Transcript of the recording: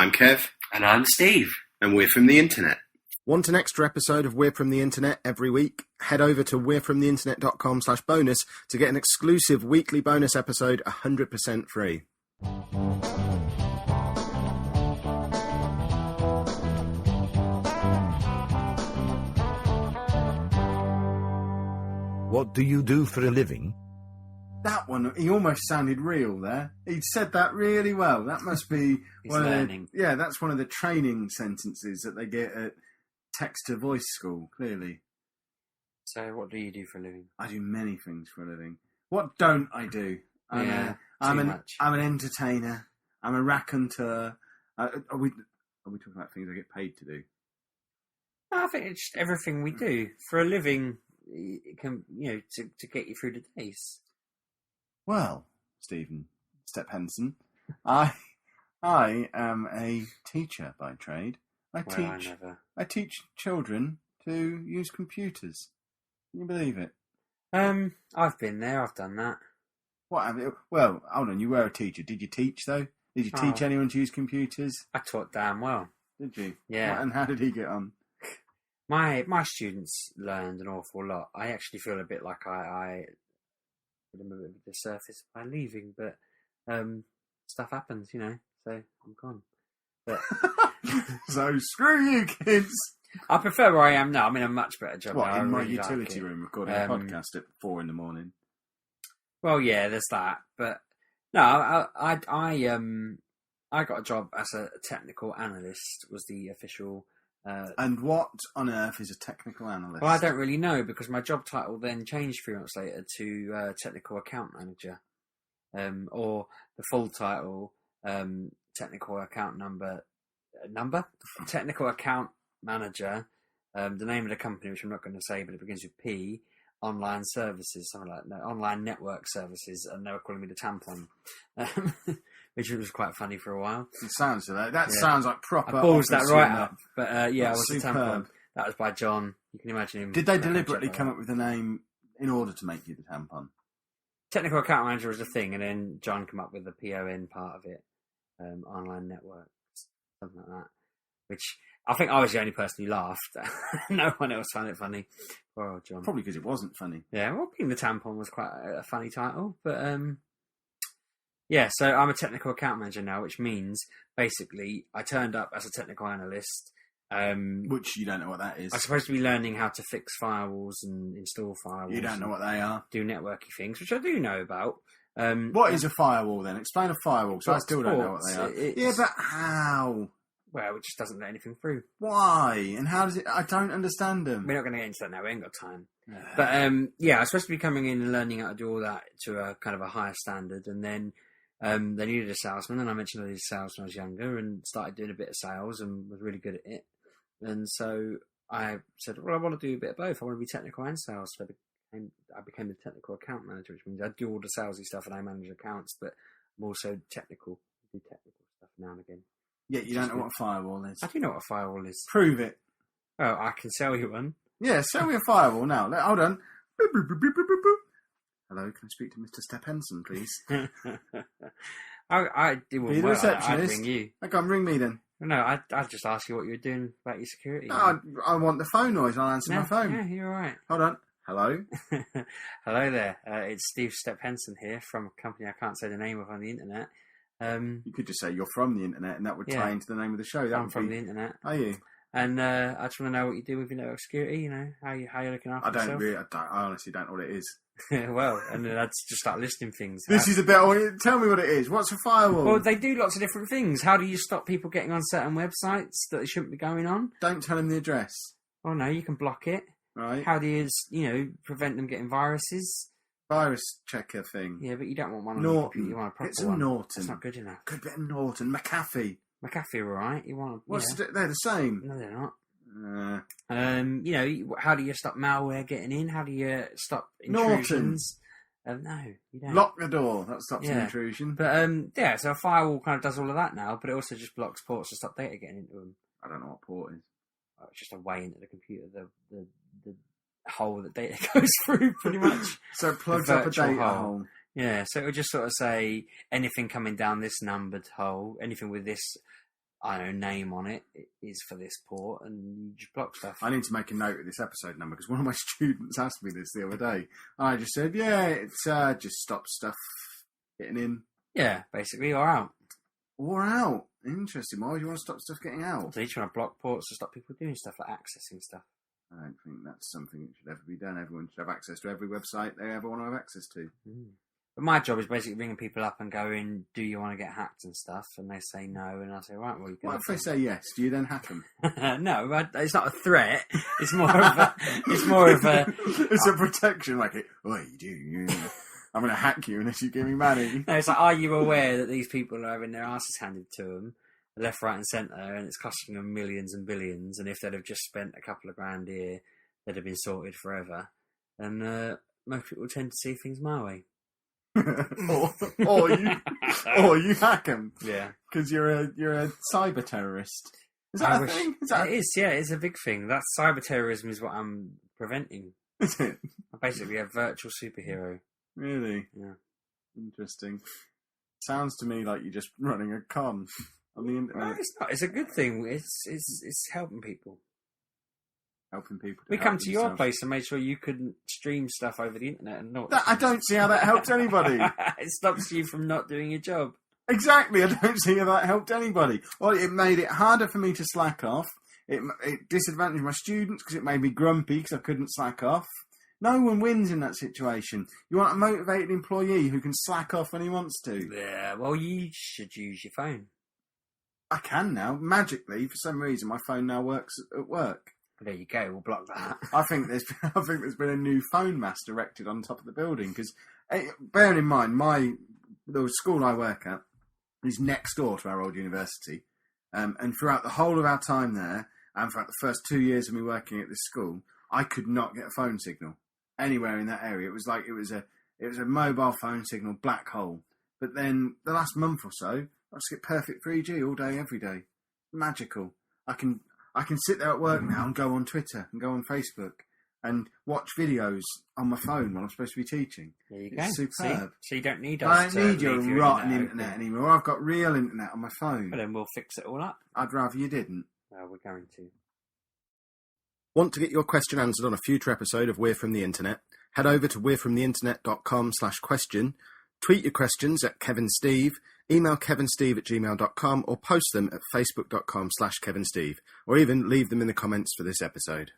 I'm Kev. And I'm Steve. And we're from the internet. Want an extra episode of We're From The Internet every week? Head over to we'refromtheinternet.com/bonus to get an exclusive weekly bonus episode 100% free. What do you do for a living? That one, he almost sounded real there. He'd said that really well. That must be one learning. That's one of the training sentences that they get at text-to-voice school, clearly. So what do you do for a living? I do many things for a living. What don't I do? I'm an entertainer. I'm a raconteur. Are we talking about things I get paid to do? I think it's just everything we do for a living. It can, to get you through the days. Well, Stephen Step-Henson, I am a teacher by trade. I teach children to use computers. Can you believe it? I've been there. I've done that. Well, hold on. You were a teacher. Did you teach though? Did you teach anyone to use computers? I taught damn well. Did you? Yeah. And how did he get on? My students learned an awful lot. I actually feel a bit like I did them a bit of the surface by leaving, but stuff happens, so I'm gone. But so screw you, kids. I prefer where I am now. I'm in a much better job. What, now. in my really utility room recording a podcast at 4 a.m? Well, yeah, there's that. But no, I got a job as a technical analyst. Was the official. And what on earth is a technical analyst? Well, I don't really know because my job title then changed 3 months later to technical account manager, or the full title technical account technical account manager. The name of the company, which I'm not going to say, but it begins with P. Online services, something like that. Online network services, and they were calling me the tampon, which was quite funny for a while. It sounds like that. Sounds like proper. I paused that right humor. up, but I was the tampon. That was by John. You can imagine him. Did they deliberately come up with the name in order to make you the tampon? Technical account manager was a thing, and then John came up with the PON part of it, online networks, something like that. Which I think I was the only person who laughed. No one else found it funny. Poor old John. Probably because it wasn't funny. Yeah, well, being the tampon was quite a funny title, but yeah. So I'm a technical account manager now, which means basically I turned up as a technical analyst. Which you don't know what that is. I'm supposed to be learning how to fix firewalls and install firewalls. You don't know what they are. Do networky things, which I do know about. What is a firewall then? Explain a firewall, because I still don't know what they are. Yeah, but how? Well, it just doesn't let anything through. Why? And how does it... I don't understand them. We're not going to get into that now. We ain't got time. But, I'm supposed to be coming in and learning how to do all that to a kind of a higher standard. And then they needed a salesman. And I mentioned I did sales when I was younger and started doing a bit of sales and was really good at it. And so I said, well, I want to do a bit of both. I want to be technical and sales. So I became the technical account manager, which means I do all the salesy stuff and I manage accounts. But I'm also technical. I do technical stuff now and again. Yeah, you don't know what a firewall is. I do know what a firewall is. Prove it. Oh, I can sell you one. Yeah, sell me a firewall now. Hold on. Hello, can I speak to Mr. Step-Henson, please? I do Be the receptionist. I'd ring you. Okay, ring me then. No, I'd just ask you what you were doing about your security. No, I want the phone noise. I'll answer my phone. Yeah, you're all right. Hold on. Hello? Hello there. It's Steve Step-Henson here from a company I can't say the name of on the internet. You could just say you're from the internet, and that would tie into the name of the show. I'm from the internet. Are you? And I just want to know what you do with your network security. How you're looking after yourself. I honestly don't know what it is. Well, and then I'd just start listing things. This is a bit. Tell me what it is. What's a firewall? Well, they do lots of different things. How do you stop people getting on certain websites that they shouldn't be going on? Don't tell them the address. Oh no, you can block it. Right. How do you prevent them getting viruses? Virus checker thing. Yeah, but you don't want one on your computer. You want a proper it's a one. Norton. That's not good enough. Good bit of Norton. McAfee. McAfee, all right. You want? They're the same. No, they're not. How do you stop malware getting in? How do you stop intrusions? No, you don't. Lock the door. That stops an intrusion. But so a firewall kind of does all of that now, but it also just blocks ports to stop data getting into them. I don't know what port is. Oh, it's just a way into the computer. The hole that data goes through, pretty much. So it plugs up a data hole. Yeah, so it would just sort of say anything coming down this numbered hole, anything with this I don't know, name on it is for this port, and you just block stuff. I need to make a note of this episode number because one of my students asked me this the other day. I just said, yeah, it's just stop stuff getting in. Yeah, basically, or out. Or out. Interesting. Why would you want to stop stuff getting out? So you're trying to block ports to stop people doing stuff like accessing stuff. I don't think that's something that should ever be done. Everyone should have access to every website they ever want to have access to. But my job is basically ringing people up and going, do you want to get hacked and stuff? And they say no, and I say, right, well, you can. What if they say yes? Do you then hack them? No, it's not a threat. It's more of a. It's a protection, like it. Oh, you do. I'm going to hack you unless you give me money. No, it's like, are you aware that these people are having their asses handed to them, left, right, and centre, and it's costing them millions and billions? And if they'd have just spent a couple of grand here, they'd have been sorted forever. And most people tend to see things my way. or you hack them. Yeah, because you're a cyber terrorist. Is that a thing? It is. Yeah, it's a big thing. That cyber terrorism is what I'm preventing. Is it? I'm basically a virtual superhero. Really? Yeah. Interesting. Sounds to me like you're just running a con on the internet. No, it's not. It's a good thing. It's helping people. Helping people. We come to your place and made sure you couldn't stream stuff over the internet and not. I don't see how that helps anybody. It stops you from not doing your job. Exactly. I don't see how that helped anybody. Well, it made it harder for me to slack off. It disadvantaged my students because it made me grumpy because I couldn't slack off. No one wins in that situation. You want a motivated employee who can slack off when he wants to. Yeah, well, you should use your phone. I can now. Magically, for some reason, my phone now works at work. There you go. We'll block that. I think there's been a new phone mast erected on top of the building because, bearing in mind, the school I work at is next door to our old university, and throughout the whole of our time there, and throughout the first 2 years of me working at this school, I could not get a phone signal anywhere in that area. It was like it was a mobile phone signal black hole. But then the last month or so, I just get perfect 3G all day, every day. Magical. I can sit there at work now and go on Twitter and go on Facebook and watch videos on my phone while I'm supposed to be teaching. There you it's go. Superb. So you don't need us. I don't need your rotten internet anymore. I've got real internet on my phone. But then we'll fix it all up. I'd rather you didn't. Well, we're going to. Want to get your question answered on a future episode of We're From The Internet? Head over to we'refromtheinternet.com/question, tweet your questions at KevinSteve, email kevinsteve@gmail.com, or post them at facebook.com/KevinSteve, or even leave them in the comments for this episode.